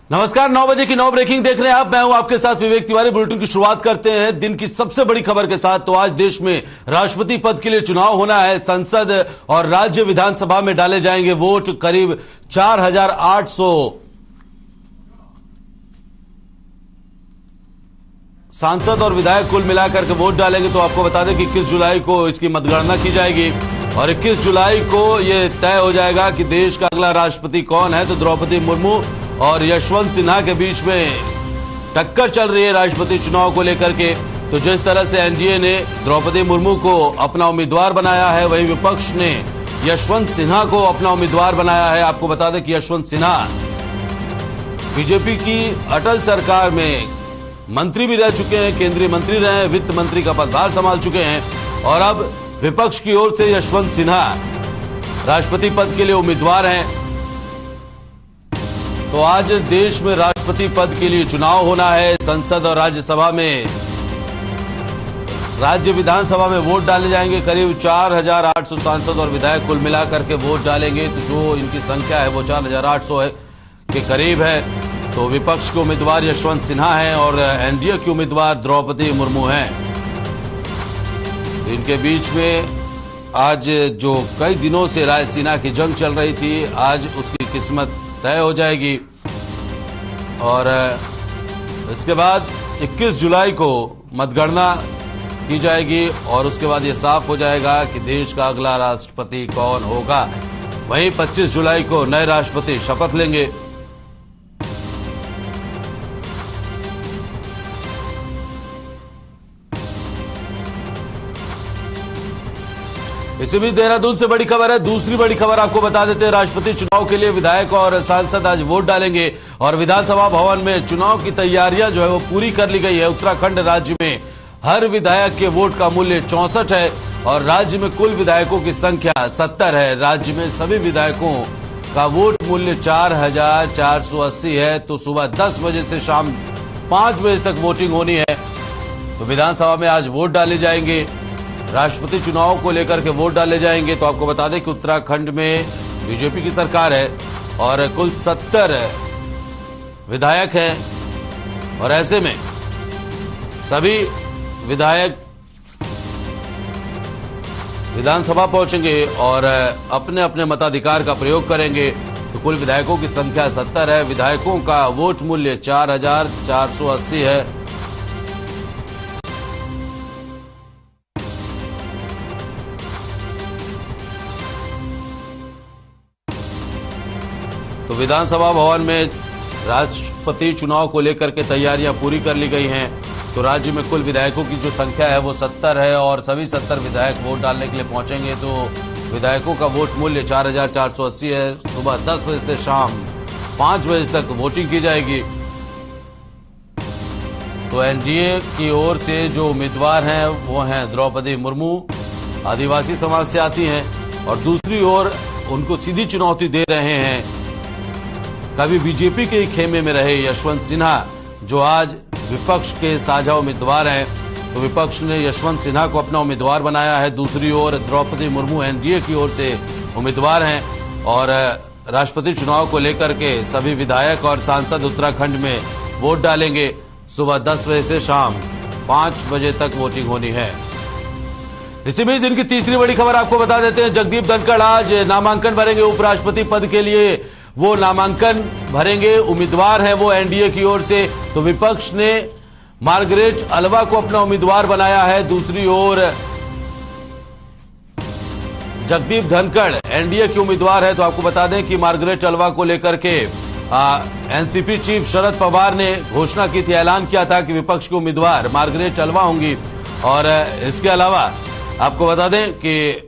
नमस्कार, 9 बजे की 9 ब्रेकिंग देख रहे हैं आप। मैं हूं आपके साथ विवेक तिवारी। बुलेटिन की शुरुआत करते हैं दिन की सबसे बड़ी खबर के साथ। तो आज देश में राष्ट्रपति पद के लिए चुनाव होना है। संसद और राज्य विधानसभा में डाले जाएंगे वोट। करीब 4,800 सांसद और विधायक कुल मिलाकर के वोट डालेंगे। तो आपको बता दें कि 21 जुलाई को इसकी मतगणना की जाएगी और 21 जुलाई को यह तय हो जाएगा कि देश का अगला राष्ट्रपति कौन है। तो द्रौपदी मुर्मू और यशवंत सिन्हा के बीच में टक्कर चल रही है राष्ट्रपति चुनाव को लेकर के। तो जिस तरह से एनडीए ने द्रौपदी मुर्मू को अपना उम्मीदवार बनाया है, वहीं विपक्ष ने यशवंत सिन्हा को अपना उम्मीदवार बनाया है। आपको बता दें कि यशवंत सिन्हा बीजेपी की अटल सरकार में मंत्री भी रह चुके हैं, केंद्रीय मंत्री रहे हैं, वित्त मंत्री का पदभार संभाल चुके हैं और अब विपक्ष की ओर से यशवंत सिन्हा राष्ट्रपति पद के लिए उम्मीदवार हैं। तो आज देश में राष्ट्रपति पद के लिए चुनाव होना है। संसद और राज्यसभा में, राज्य विधानसभा में वोट डाले जाएंगे। करीब 4,800 सांसद और विधायक कुल मिलाकर के वोट डालेंगे। तो जो इनकी संख्या है वो 4,800 है के करीब है। तो विपक्ष के उम्मीदवार यशवंत सिन्हा हैं और एनडीए की उम्मीदवार द्रौपदी मुर्मू हैं। तो इनके बीच में आज जो कई दिनों से रायसीना की जंग चल रही थी, आज उसकी किस्मत तय हो जाएगी। और इसके बाद 21 जुलाई को मतगणना की जाएगी और उसके बाद यह साफ हो जाएगा कि देश का अगला राष्ट्रपति कौन होगा। वहीं 25 जुलाई को नए राष्ट्रपति शपथ लेंगे। इसी बीच देहरादून से बड़ी खबर है। दूसरी बड़ी खबर आपको बता देते हैं। राष्ट्रपति चुनाव के लिए विधायक और सांसद आज वोट डालेंगे और विधानसभा भवन में चुनाव की तैयारियां जो है वो पूरी कर ली गई है। उत्तराखंड राज्य में हर विधायक के वोट का मूल्य 64 है और राज्य में कुल विधायकों की संख्या 70 है। राज्य में सभी विधायकों का वोट मूल्य 4,480 है। तो सुबह 10 बजे से शाम 5 बजे तक वोटिंग होनी है। तो विधानसभा में आज वोट डाले जाएंगे। राष्ट्रपति चुनाव को लेकर के वोट डाले जाएंगे। तो आपको बता दें कि उत्तराखंड में बीजेपी की सरकार है और कुल 70 विधायक हैं और ऐसे में सभी विधायक विधानसभा पहुंचेंगे और अपने अपने मताधिकार का प्रयोग करेंगे। तो कुल विधायकों की संख्या 70 है। विधायकों का वोट मूल्य 4,480 है। तो विधानसभा भवन में राष्ट्रपति चुनाव को लेकर के तैयारियां पूरी कर ली गई हैं। तो राज्य में कुल विधायकों की जो संख्या है वो 70 है और सभी 70 विधायक वोट डालने के लिए पहुंचेंगे। तो विधायकों का वोट मूल्य 4,480 है। सुबह 10 बजे से शाम 5 बजे तक वोटिंग की जाएगी। तो एनडीए की ओर से जो उम्मीदवार हैं वो हैं द्रौपदी मुर्मू, आदिवासी समाज से आती हैं, और दूसरी ओर उनको सीधी चुनौती दे रहे हैं कभी बीजेपी के खेमे में रहे यशवंत सिन्हा, जो आज विपक्ष के साझा उम्मीदवार हैं। तो विपक्ष ने यशवंत सिन्हा को अपना उम्मीदवार बनाया है। दूसरी ओर द्रौपदी मुर्मू एनडीए की ओर से उम्मीदवार हैं और राष्ट्रपति चुनाव को लेकर के सभी विधायक और सांसद उत्तराखंड में वोट डालेंगे। सुबह 10 बजे से शाम 5 बजे तक वोटिंग होनी है। इसी बीच दिन की तीसरी बड़ी खबर आपको बता देते हैं। जगदीप धनखड़ आज नामांकन भरेंगे उपराष्ट्रपति पद के लिए। वो नामांकन भरेंगे, उम्मीदवार है वो एनडीए की ओर से। तो विपक्ष ने मार्गरेट अलवा को अपना उम्मीदवार बनाया है। दूसरी ओर जगदीप धनखड़ एनडीए के उम्मीदवार है। तो आपको बता दें कि मार्गरेट अलवा को लेकर के एनसीपी चीफ शरद पवार ने घोषणा की थी, ऐलान किया था कि विपक्ष के उम्मीदवार मार्गरेट अलवा होंगी। और इसके अलावा आपको बता दें कि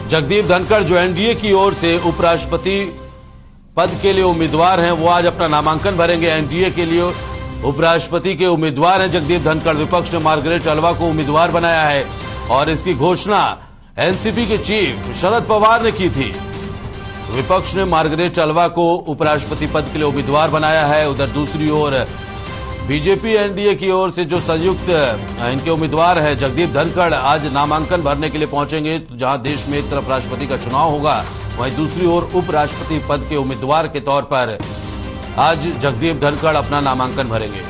जगदीप धनखड़ जो एनडीए की ओर से उपराष्ट्रपति पद के लिए उम्मीदवार हैं, वो आज अपना नामांकन भरेंगे। एनडीए के लिए उपराष्ट्रपति के उम्मीदवार हैं जगदीप धनखड़। विपक्ष ने मार्गरेट अलवा को उम्मीदवार बनाया है और इसकी घोषणा एनसीपी के चीफ शरद पवार ने की थी। विपक्ष ने मार्गरेट अलवा को उपराष्ट्रपति पद के लिए उम्मीदवार बनाया है। उधर दूसरी ओर बीजेपी एनडीए की ओर से जो संयुक्त इनके उम्मीदवार है जगदीप धनखड़ आज नामांकन भरने के लिए पहुंचेंगे। जहां देश में एक तरफ राष्ट्रपति का चुनाव होगा, वहीं दूसरी ओर उपराष्ट्रपति पद के उम्मीदवार के तौर पर आज जगदीप धनखड़ अपना नामांकन भरेंगे।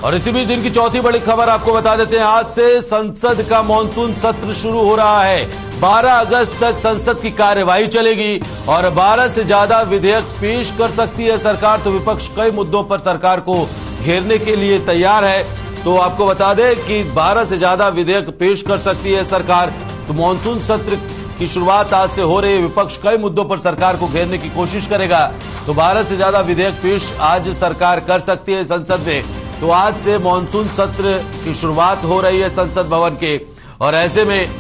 और इसी बीच दिन की चौथी बड़ी खबर आपको बता देते हैं, आज से संसद का मॉनसून सत्र शुरू हो रहा है। 12 अगस्त तक संसद की कार्यवाही चलेगी और 12 से ज्यादा विधेयक पेश कर सकती है सरकार। तो विपक्ष कई मुद्दों पर सरकार को घेरने के लिए तैयार है। तो आपको बता दें कि 12 से ज्यादा विधेयक पेश कर सकती है सरकार। तो मॉनसून सत्र की शुरुआत आज से हो रही है। विपक्ष कई मुद्दों पर सरकार को घेरने की कोशिश करेगा। तो 12 से ज्यादा विधेयक पेश आज सरकार कर सकती है संसद में। तो आज से मॉनसून सत्र की शुरुआत हो रही है संसद भवन के। और ऐसे में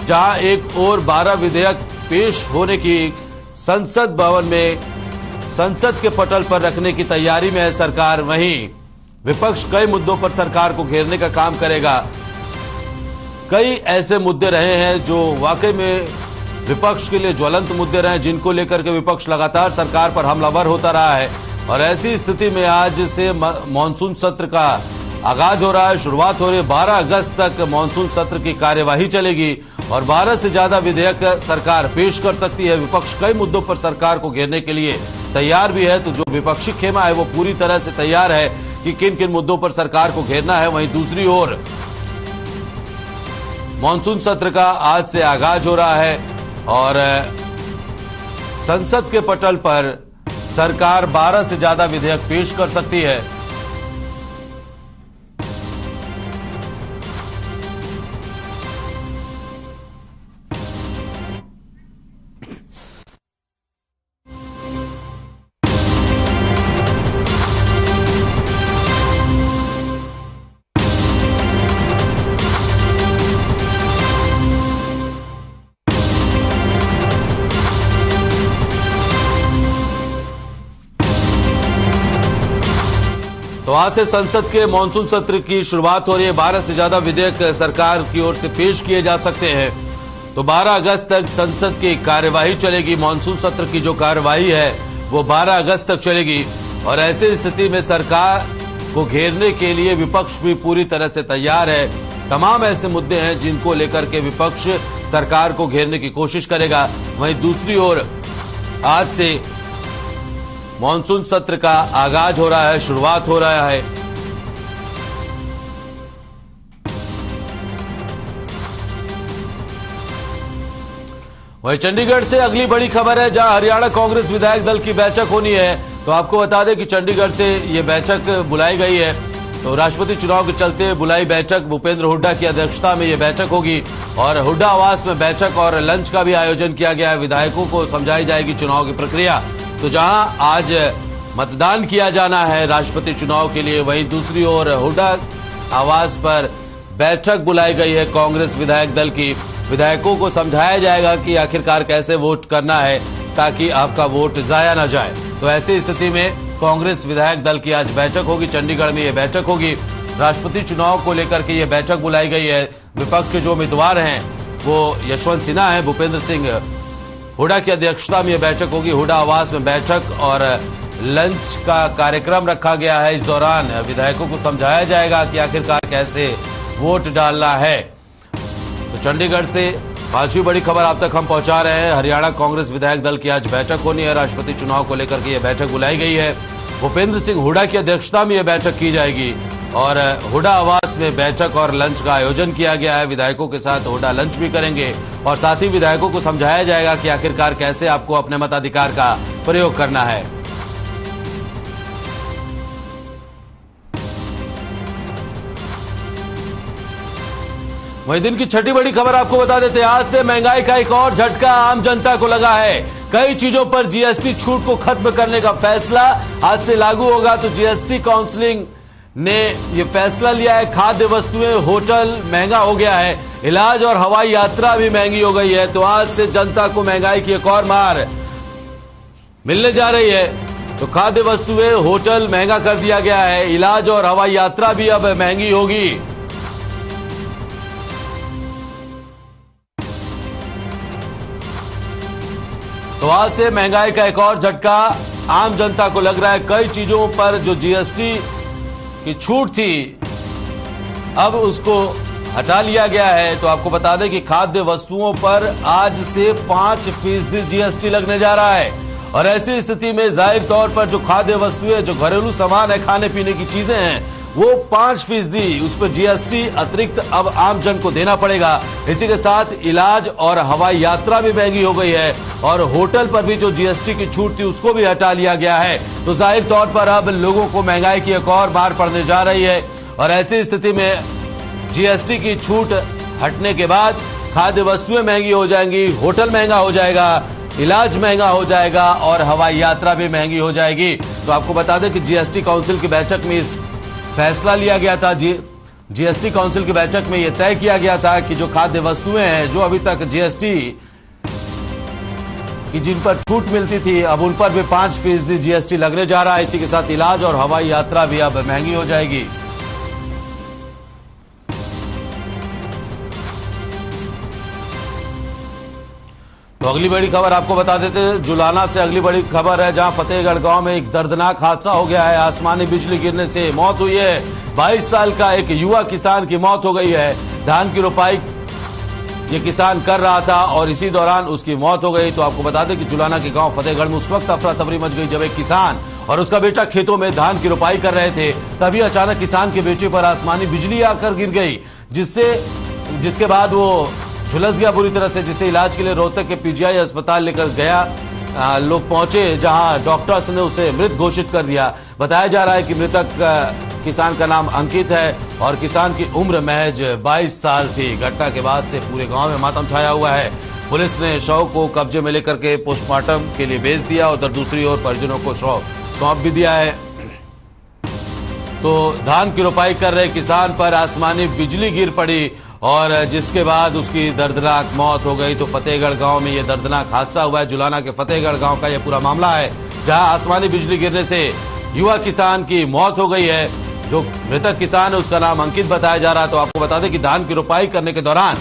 जहां एक और 12 विधेयक पेश होने की संसद भवन में संसद के पटल पर रखने की तैयारी में है सरकार, वहीं विपक्ष कई मुद्दों पर सरकार को घेरने का काम करेगा। कई ऐसे मुद्दे रहे हैं जो वाकई में विपक्ष के लिए ज्वलंत मुद्दे रहे, जिनको लेकर के विपक्ष लगातार सरकार पर हमलावर होता रहा है। और ऐसी स्थिति में आज से मॉनसून सत्र का आगाज हो रहा है, शुरुआत हो रही है। 12 अगस्त तक मॉनसून सत्र की कार्यवाही चलेगी और 12 से ज्यादा विधेयक सरकार पेश कर सकती है। विपक्ष कई मुद्दों पर सरकार को घेरने के लिए तैयार भी है। तो जो विपक्षी खेमा है वो पूरी तरह से तैयार है कि किन किन मुद्दों पर सरकार को घेरना है। वहीं दूसरी ओर मॉनसून सत्र का आज से आगाज हो रहा है और संसद के पटल पर सरकार 12 से ज्यादा विधेयक पेश कर सकती है। तो आज से संसद के मॉनसून सत्र की शुरुआत हो रही है। 12 से ज्यादा विधेयक सरकार की ओर से पेश किए जा सकते हैं। तो 12 अगस्त तक संसद की कार्यवाही चलेगी। मॉनसून सत्र की जो कार्यवाही है वो 12 अगस्त तक चलेगी और ऐसी स्थिति में सरकार को घेरने के लिए विपक्ष भी पूरी तरह से तैयार है। तमाम ऐसे मुद्दे हैं जिनको लेकर के विपक्ष सरकार को घेरने की कोशिश करेगा। वहीं दूसरी ओर आज से मॉनसून सत्र का आगाज हो रहा है, शुरुआत हो रहा है। वहीं चंडीगढ़ से अगली बड़ी खबर है, जहां हरियाणा कांग्रेस विधायक दल की बैठक होनी है। तो आपको बता दें कि चंडीगढ़ से ये बैठक बुलाई गई है। तो राष्ट्रपति चुनाव के चलते बुलाई बैठक, भूपेंद्र हुड्डा की अध्यक्षता में यह बैठक होगी और हुड्डा आवास में बैठक और लंच का भी आयोजन किया गया है। विधायकों को समझाई जाएगी चुनाव की प्रक्रिया। तो जहां आज मतदान किया जाना है राष्ट्रपति चुनाव के लिए, वहीं दूसरी ओर हुड्डा आवास पर बैठक बुलाई गई है कांग्रेस विधायक दल की। विधायकों को समझाया जाएगा कि आखिरकार कैसे वोट करना है ताकि आपका वोट जाया ना जाए। तो ऐसी स्थिति में कांग्रेस विधायक दल की आज बैठक होगी। चंडीगढ़ में यह बैठक होगी। राष्ट्रपति चुनाव को लेकर के यह बैठक बुलाई गई है। विपक्ष के जो उम्मीदवार हैं वो यशवंत सिन्हा है, भूपेंद्र सिंह हुड्डा की अध्यक्षता में यह बैठक होगी। हुड्डा आवास में बैठक और लंच का कार्यक्रम रखा गया है। इस दौरान विधायकों को समझाया जाएगा कि आखिरकार कैसे वोट डालना है। तो चंडीगढ़ से पांचवी बड़ी खबर आप तक हम पहुंचा रहे हैं। हरियाणा कांग्रेस विधायक दल की आज बैठक होनी है। राष्ट्रपति चुनाव को लेकर के यह बैठक बुलाई गई है। भूपेंद्र सिंह हुड्डा की अध्यक्षता में यह बैठक की जाएगी और हुड्डा आवास में बैठक और लंच का आयोजन किया गया है। विधायकों के साथ हुड्डा लंच भी करेंगे और साथ ही विधायकों को समझाया जाएगा कि आखिरकार कैसे आपको अपने मताधिकार का प्रयोग करना है। वहीं दिन की छठी बड़ी खबर आपको बता देते हैं, आज से महंगाई का एक और झटका आम जनता को लगा है। कई चीजों पर जीएसटी छूट को खत्म करने का फैसला आज से लागू होगा। तो जीएसटी काउंसिलिंग ने यह फैसला लिया है। खाद्य वस्तुएं, होटल महंगा हो गया है, इलाज और हवाई यात्रा भी महंगी हो गई है। तो आज से जनता को महंगाई की एक और मार मिलने जा रही है। तो खाद्य वस्तुएं, होटल महंगा कर दिया गया है, इलाज और हवाई यात्रा भी अब महंगी होगी। तो आज से महंगाई का एक और झटका आम जनता को लग रहा है। कई चीजों पर जो जीएसटी की छूट थी अब उसको हटा लिया गया है। तो आपको बता दें कि खाद्य वस्तुओं पर आज से 5% जीएसटी लगने जा रहा है और ऐसी स्थिति में जाहिर तौर पर जो खाद्य वस्तुएं, जो घरेलू सामान है, खाने पीने की चीजें हैं, वो 5% उस पर जीएसटी अतिरिक्त अब आम जन को देना पड़ेगा। इसी के साथ इलाज और हवाई यात्रा भी महंगी हो गई है और होटल पर भी जो जीएसटी की छूट थी उसको भी हटा लिया गया है। तो जाहिर तौर पर अब लोगों को महंगाई की एक और मार पड़ने जा रही है और ऐसी स्थिति में जीएसटी की छूट हटने के बाद खाद्य वस्तुएं महंगी हो जाएंगी, होटल महंगा हो जाएगा, इलाज महंगा हो जाएगा और हवाई यात्रा भी महंगी हो जाएगी। तो आपको बता दें कि जीएसटी काउंसिल की बैठक में इस फैसला लिया गया था। जीएसटी काउंसिल की बैठक में यह तय किया गया था कि जो खाद्य वस्तुएं हैं, जो अभी तक जीएसटी की जिन पर छूट मिलती थी, अब उन पर भी 5% जीएसटी लगने जा रहा है। इसी के साथ इलाज और हवाई यात्रा भी अब महंगी हो जाएगी। तो अगली बड़ी खबर आपको बता देते हैं, जुलाना से अगली बड़ी खबर है, जहां फतेहगढ़ गांव में एक दर्दनाक हादसा हो गया है। आसमानी बिजली गिरने से मौत हुई है। 22 साल का एक युवा किसान की मौत हो गई है। धान की रोपाई ये किसान कर रहा था और इसी दौरान उसकी मौत हो गई। तो आपको बता दें कि जुलाना के गांव फतेहगढ़ में उस वक्त अफरा तफरी मच गई जब एक किसान और उसका बेटा खेतों में धान की रोपाई कर रहे थे। तभी अचानक किसान के बेटे पर आसमानी बिजली आकर गिर गई, जिसके बाद वो झुलस गया बुरी तरह से, जिसे इलाज के लिए रोहतक के पीजीआई अस्पताल लेकर गया। लोग पहुंचे जहां डॉक्टर्स ने उसे मृत घोषित कर दिया। बताया जा रहा है कि मृतक किसान का नाम अंकित है और किसान की उम्र महज 22 साल थी। घटना के बाद से पूरे गांव में मातम छाया हुआ है। पुलिस ने शव को कब्जे में लेकर के पोस्टमार्टम के लिए भेज दिया। उधर दूसरी ओर परिजनों को शव सौंप भी दिया है। तो धान की रोपाई कर रहे किसान पर आसमानी बिजली गिर पड़ी और जिसके बाद उसकी दर्दनाक मौत हो गई। तो फतेहगढ़ गांव में यह दर्दनाक हादसा हुआ है। जुलाना के फतेहगढ़ गांव का यह पूरा मामला है, जहां आसमानी बिजली गिरने से युवा किसान की मौत हो गई है। जो मृतक किसान है उसका नाम अंकित बताया जा रहा है। तो आपको बता दें कि धान की रोपाई करने के दौरान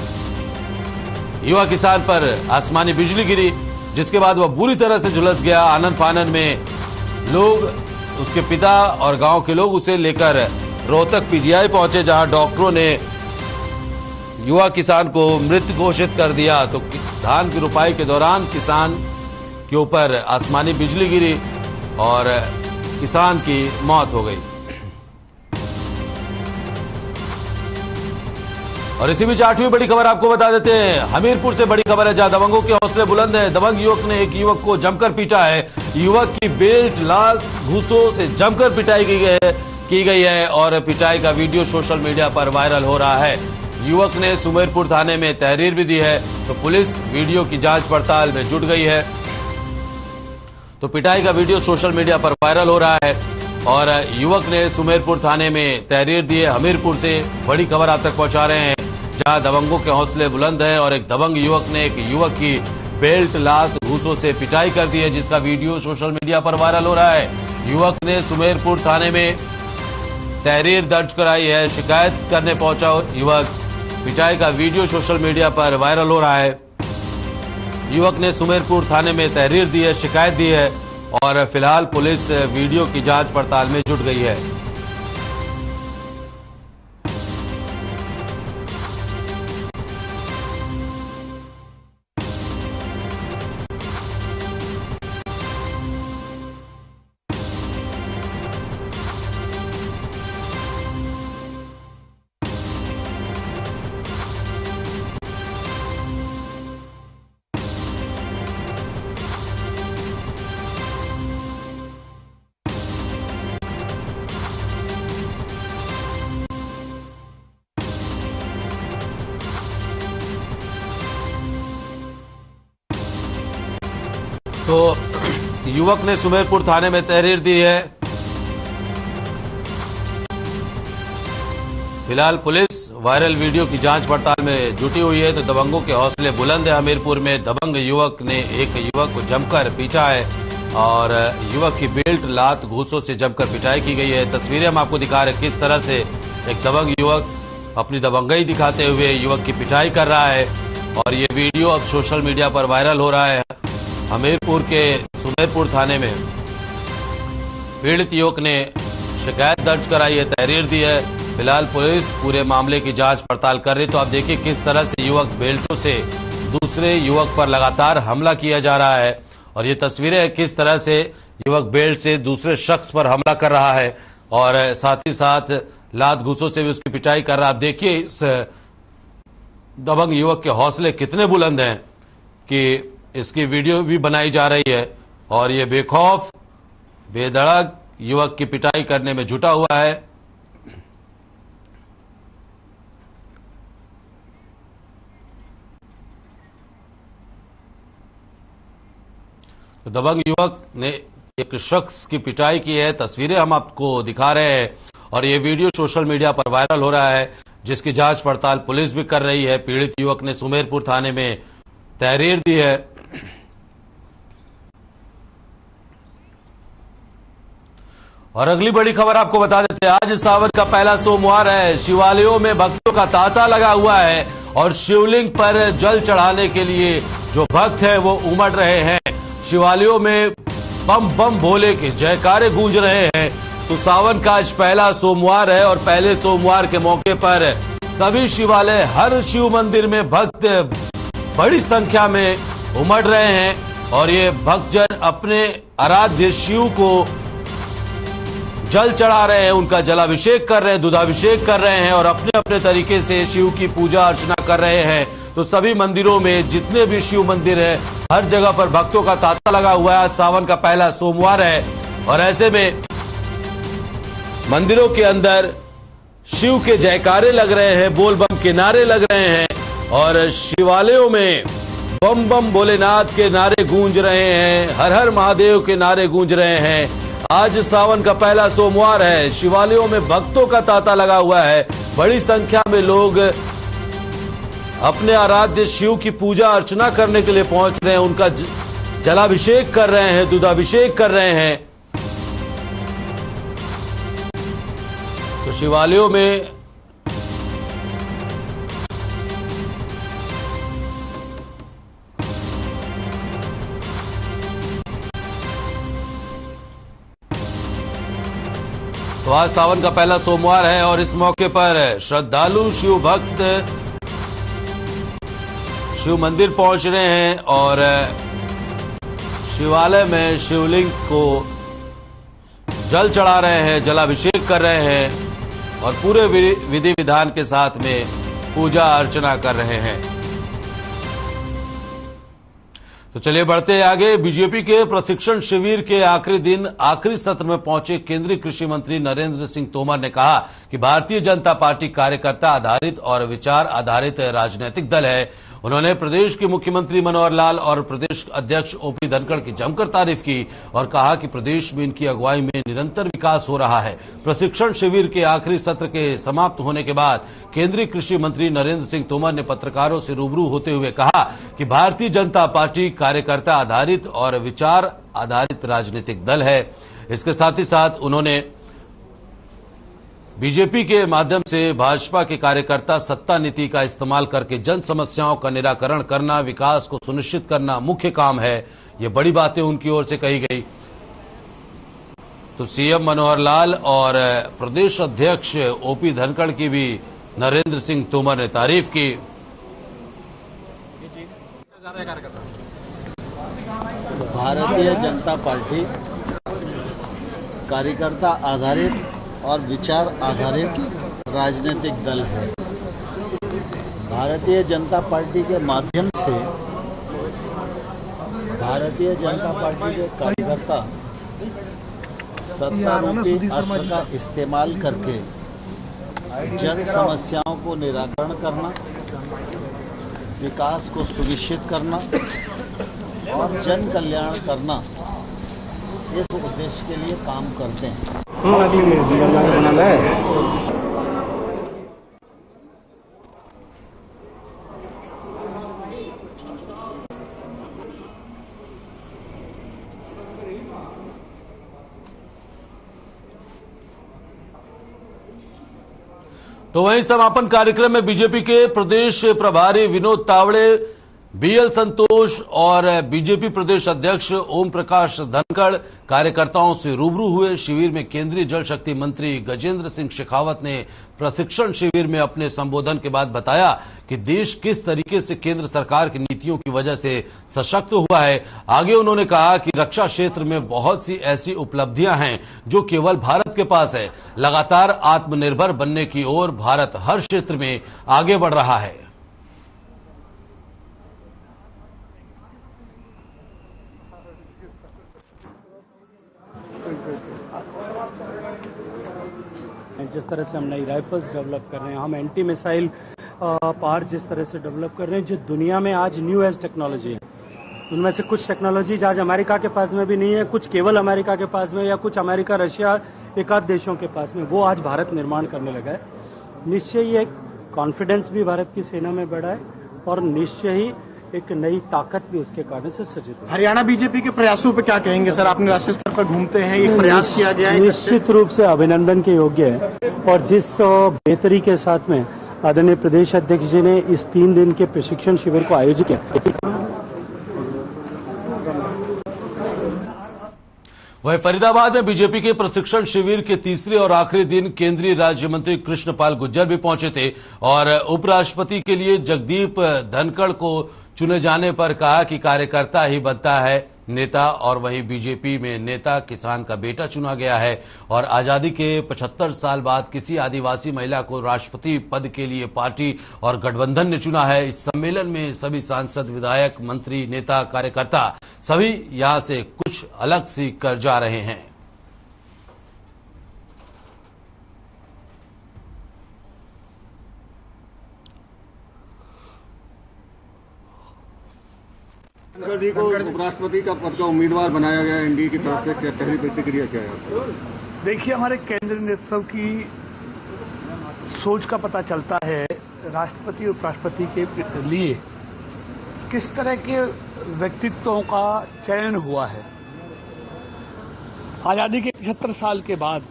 युवा किसान पर आसमानी बिजली गिरी, जिसके बाद वह बुरी तरह से झुलस गया। आनन फानन में लोग, उसके पिता और गांव के लोग उसे लेकर रोहतक पीजीआई पहुंचे, जहां डॉक्टरों ने युवा किसान को मृत घोषित कर दिया। तो धान की रोपाई के दौरान किसान के ऊपर आसमानी बिजली गिरी और किसान की मौत हो गई। और इसी बीच 8वीं बड़ी खबर आपको बता देते हैं, हमीरपुर से बड़ी खबर है, जहां दबंगों के हौसले बुलंद है। दबंग युवक ने एक युवक को जमकर पीटा है। युवक की बेल्ट, लाल घूसों से जमकर पिटाई की गई है और पिटाई का वीडियो सोशल मीडिया पर वायरल हो रहा है। युवक ने सुमेरपुर थाने में तहरीर भी दी है। तो पुलिस वीडियो की जांच पड़ताल में जुट गई है। तो पिटाई का वीडियो सोशल मीडिया पर वायरल हो रहा है और युवक ने सुमेरपुर थाने में तहरीर दी है। हमीरपुर से बड़ी खबर आप तक पहुंचा रहे हैं, जहां दबंगों के हौसले बुलंद हैं और एक दबंग युवक ने एक युवक की बेल्ट, लात, घूसों से पिटाई कर दी है, जिसका वीडियो सोशल मीडिया पर वायरल हो रहा है। युवक ने सुमेरपुर थाने में तहरीर दर्ज कराई है। शिकायत करने पहुंचा युवक, पिटाई का वीडियो सोशल मीडिया पर वायरल हो रहा है। युवक ने सुमेरपुर थाने में तहरीर दी है, शिकायत दी है और फिलहाल पुलिस वीडियो की जांच पड़ताल में जुट गई है। तो युवक ने सुमेरपुर थाने में तहरीर दी है। फिलहाल पुलिस वायरल वीडियो की जांच पड़ताल में जुटी हुई है। तो दबंगों के हौसले बुलंद है। हमीरपुर में दबंग युवक ने एक युवक को जमकर पीटा है और युवक की बेल्ट, लात, घूसों से जमकर पिटाई की गई है। तस्वीरें हम आपको दिखा रहे हैं किस तरह से एक दबंग युवक अपनी दबंगई दिखाते हुए युवक की पिटाई कर रहा है और ये वीडियो अब सोशल मीडिया पर वायरल हो रहा है। हमीरपुर के सुमेरपुर थाने में पीड़ित युवक ने शिकायत दर्ज कराई है, तहरीर दी है फिलहाल पुलिस पूरे मामले की जांच पड़ताल कर रही। तो आप देखिए किस तरह से युवक बेल्टों से दूसरे युवक पर लगातार हमला किया जा रहा है और ये तस्वीरें किस तरह से युवक बेल्ट से दूसरे शख्स पर हमला कर रहा है और साथ ही साथ लात घूंसों से भी उसकी पिटाई कर रहा है। आप देखिए इस दबंग युवक के हौसले कितने बुलंद हैं कि इसकी वीडियो भी बनाई जा रही है और ये बेखौफ बेधड़क युवक की पिटाई करने में जुटा हुआ है। तो दबंग युवक ने एक शख्स की पिटाई की है, तस्वीरें हम आपको दिखा रहे हैं और ये वीडियो सोशल मीडिया पर वायरल हो रहा है, जिसकी जांच पड़ताल पुलिस भी कर रही है। पीड़ित युवक ने सुमेरपुर थाने में तहरीर दी है। और अगली बड़ी खबर आपको बता देते हैं, आज सावन का पहला सोमवार है। शिवालयों में भक्तों का तांता लगा हुआ है और शिवलिंग पर जल चढ़ाने के लिए जो भक्त हैं वो उमड़ रहे हैं। शिवालयों में बम बम भोले के जयकारे गूंज रहे हैं। तो सावन का आज पहला सोमवार है और पहले सोमवार के मौके पर सभी शिवालय, हर शिव मंदिर में भक्त बड़ी संख्या में उमड़ रहे हैं और ये भक्तजन अपने आराध्य शिव को जल चढ़ा रहे हैं, उनका जलाभिषेक कर रहे हैं, दूधाभिषेक कर रहे हैं और अपने अपने तरीके से शिव की पूजा अर्चना कर रहे हैं। तो सभी मंदिरों में जितने भी शिव मंदिर है, हर जगह पर भक्तों का तांता लगा हुआ है। सावन का पहला सोमवार है और ऐसे में मंदिरों के अंदर शिव के जयकारे लग रहे हैं, बोल बम के नारे लग रहे हैं और शिवालयों में बम बम भोलेनाथ के नारे गूंज रहे हैं, हर हर महादेव के नारे गूंज रहे हैं। आज सावन का पहला सोमवार है, शिवालयों में भक्तों का तांता लगा हुआ है। बड़ी संख्या में लोग अपने आराध्य शिव की पूजा अर्चना करने के लिए पहुंच रहे हैं, उनका जलाभिषेक कर रहे हैं, दूधाभिषेक कर रहे हैं। तो शिवालयों में तो आज सावन का पहला सोमवार है और इस मौके पर श्रद्धालु शिव भक्त शिव मंदिर पहुंच रहे हैं और शिवालय में शिवलिंग को जल चढ़ा रहे हैं, जलाभिषेक कर रहे हैं और पूरे विधि विधान के साथ में पूजा अर्चना कर रहे हैं। तो चलिए बढ़ते हैं आगे। बीजेपी के प्रशिक्षण शिविर के आखिरी दिन आखिरी सत्र में पहुंचे केंद्रीय कृषि मंत्री नरेंद्र सिंह तोमर ने कहा कि भारतीय जनता पार्टी कार्यकर्ता आधारित और विचार आधारित राजनीतिक दल है। उन्होंने प्रदेश के मुख्यमंत्री मनोहर लाल और प्रदेश अध्यक्ष ओपी धनखड़ की जमकर तारीफ की और कहा कि प्रदेश में इनकी अगुवाई में निरंतर विकास हो रहा है। प्रशिक्षण शिविर के आखिरी सत्र के समाप्त होने के बाद केंद्रीय कृषि मंत्री नरेंद्र सिंह तोमर ने पत्रकारों से रूबरू होते हुए कहा कि भारतीय जनता पार्टी कार्यकर्ता आधारित और विचार आधारित राजनीतिक दल है। इसके साथ ही साथ उन्होंने बीजेपी के माध्यम से भाजपा के कार्यकर्ता सत्ता नीति का इस्तेमाल करके जन समस्याओं का निराकरण करना, विकास को सुनिश्चित करना मुख्य काम है। ये बड़ी बातें उनकी ओर से कही गई। तो सीएम मनोहर लाल और प्रदेश अध्यक्ष ओपी धनखड़ की भी नरेंद्र सिंह तोमर ने तारीफ की। भारतीय जनता पार्टी कार्यकर्ता आधारित और विचार आधारित राजनीतिक दल है। भारतीय जनता पार्टी के माध्यम से भारतीय जनता पार्टी के कार्यकर्ता सत्तारूपी अस्त्र का इस्तेमाल करके जन समस्याओं को निराकरण करना, विकास को सुनिश्चित करना और जन कल्याण करना, इस उद्देश्य के लिए काम करते हैं। तो वहीं समापन कार्यक्रम में बीजेपी के प्रदेश प्रभारी विनोद तावड़े बीएल संतोष और बीजेपी प्रदेश अध्यक्ष ओम प्रकाश धनखड़ कार्यकर्ताओं से रूबरू हुए। शिविर में केंद्रीय जल शक्ति मंत्री गजेंद्र सिंह शेखावत ने प्रशिक्षण शिविर में अपने संबोधन के बाद बताया कि देश किस तरीके से केंद्र सरकार की नीतियों की वजह से सशक्त हुआ है। आगे उन्होंने कहा कि रक्षा क्षेत्र में बहुत सी ऐसी उपलब्धियां हैं जो केवल भारत के पास है। लगातार आत्मनिर्भर बनने की ओर भारत हर क्षेत्र में आगे बढ़ रहा है। जिस तरह से हम नई राइफल्स डेवलप कर रहे हैं, हम एंटी मिसाइल पार्ट जिस तरह से डेवलप कर रहे हैं, जो दुनिया में आज न्यू एज टेक्नोलॉजी है, उनमें से कुछ टेक्नोलॉजीज आज अमेरिका के पास में भी नहीं है, कुछ केवल अमेरिका के पास में या कुछ अमेरिका, रशिया, एक आध देशों के पास में, वो आज भारत निर्माण करने लगा है। निश्चय ही एक कॉन्फिडेंस भी भारत की सेना में बढ़ा है और निश्चय ही एक नई ताकत भी उसके कारण से सृजित है। हरियाणा बीजेपी के प्रयासों पे क्या कहेंगे सर? आपने राष्ट्रीय स्तर पर घूमते हैं, एक प्रयास किया गया है, निश्चित रूप से अभिनंदन के योग्य है। और जिस बेहतरी के साथ में आदरणीय प्रदेश अध्यक्ष जी ने इस 3 दिन के प्रशिक्षण शिविर को आयोजित किया। वहीं फरीदाबाद में बीजेपी के प्रशिक्षण शिविर के तीसरे और आखिरी दिन केंद्रीय राज्य मंत्री कृष्णपाल गुर्जर भी पहुंचे थे और उपराष्ट्रपति के लिए जगदीप धनखड़ को चुने जाने पर कहा कि कार्यकर्ता ही बनता है नेता। और वहीं बीजेपी में नेता किसान का बेटा चुना गया है और आजादी के 75 साल बाद किसी आदिवासी महिला को राष्ट्रपति पद के लिए पार्टी और गठबंधन ने चुना है। इस सम्मेलन में सभी सांसद, विधायक, मंत्री, नेता, कार्यकर्ता सभी यहां से कुछ अलग सीख कर जा रहे हैं। धनखड़ जी को उपराष्ट्रपति का पद का उम्मीदवार बनाया गया एनडीए की तरफ से, क्या पहली प्रतिक्रिया क्या है? देखिए, हमारे केंद्रीय नेतृत्व की सोच का पता चलता है राष्ट्रपति और उपराष्ट्रपति के लिए किस तरह के व्यक्तित्वों का चयन हुआ है। आजादी के 75 साल के बाद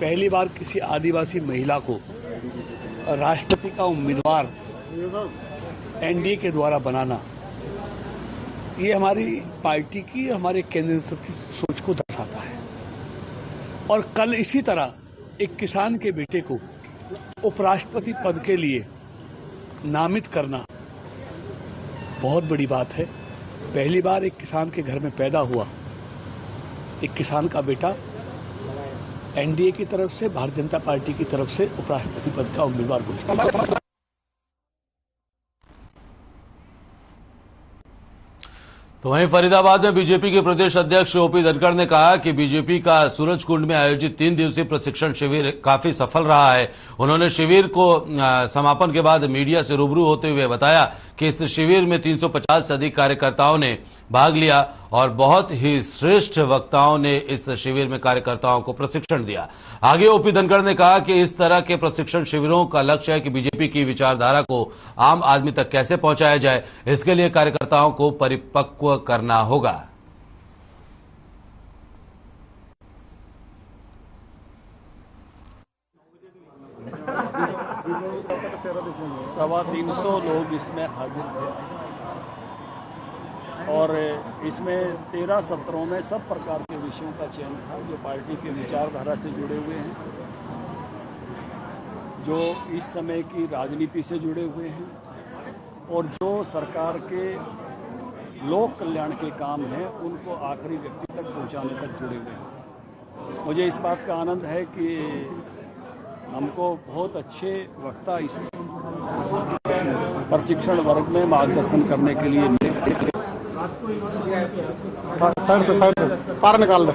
पहली बार किसी आदिवासी महिला को राष्ट्रपति का उम्मीदवार एनडीए के द्वारा बनाना, ये हमारी पार्टी की, हमारे केंद्रीय नेतृत्व की सोच को दर्शाता है। और कल इसी तरह एक किसान के बेटे को उपराष्ट्रपति पद के लिए नामित करना बहुत बड़ी बात है। पहली बार एक किसान के घर में पैदा हुआ एक किसान का बेटा एनडीए की तरफ से, भारतीय जनता पार्टी की तरफ से उपराष्ट्रपति पद का उम्मीदवार घोषित। तो वहीं फरीदाबाद में बीजेपी के प्रदेश अध्यक्ष ओपी धनखड़ ने कहा कि बीजेपी का सूरजकुंड में आयोजित 3 दिवसीय प्रशिक्षण शिविर काफी सफल रहा है। उन्होंने शिविर को समापन के बाद मीडिया से रूबरू होते हुए बताया कि इस शिविर में 350 से अधिक कार्यकर्ताओं ने भाग लिया और बहुत ही श्रेष्ठ वक्ताओं ने इस शिविर में कार्यकर्ताओं को प्रशिक्षण दिया। आगे ओपी धनखड़ ने कहा कि इस तरह के प्रशिक्षण शिविरों का लक्ष्य है कि बीजेपी की विचारधारा को आम आदमी तक कैसे पहुंचाया जाए, इसके लिए कार्यकर्ताओं को परिपक्व करना होगा। सवा 300 लोग इसमें हाजिर थे और इसमें 13 सत्रों में सब प्रकार के विषयों का चयन था जो पार्टी की विचारधारा से जुड़े हुए हैं, जो इस समय की राजनीति से जुड़े हुए हैं और जो सरकार के लोक कल्याण के काम हैं उनको आखिरी व्यक्ति तक पहुंचाने तक जुड़े हुए हैं। मुझे इस बात का आनंद है कि हमको बहुत अच्छे वक्ता इस प्रशिक्षण वर्ग में मार्गदर्शन करने के लिए साइड से पार निकाल दे।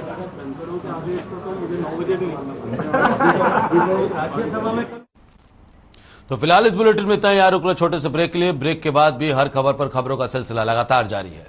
तो फिलहाल इस बुलेटिन में इतना ही। रुक रहे छोटे से ब्रेक के लिए। ब्रेक के बाद भी हर खबर पर खबरों का सिलसिला लगातार जारी है।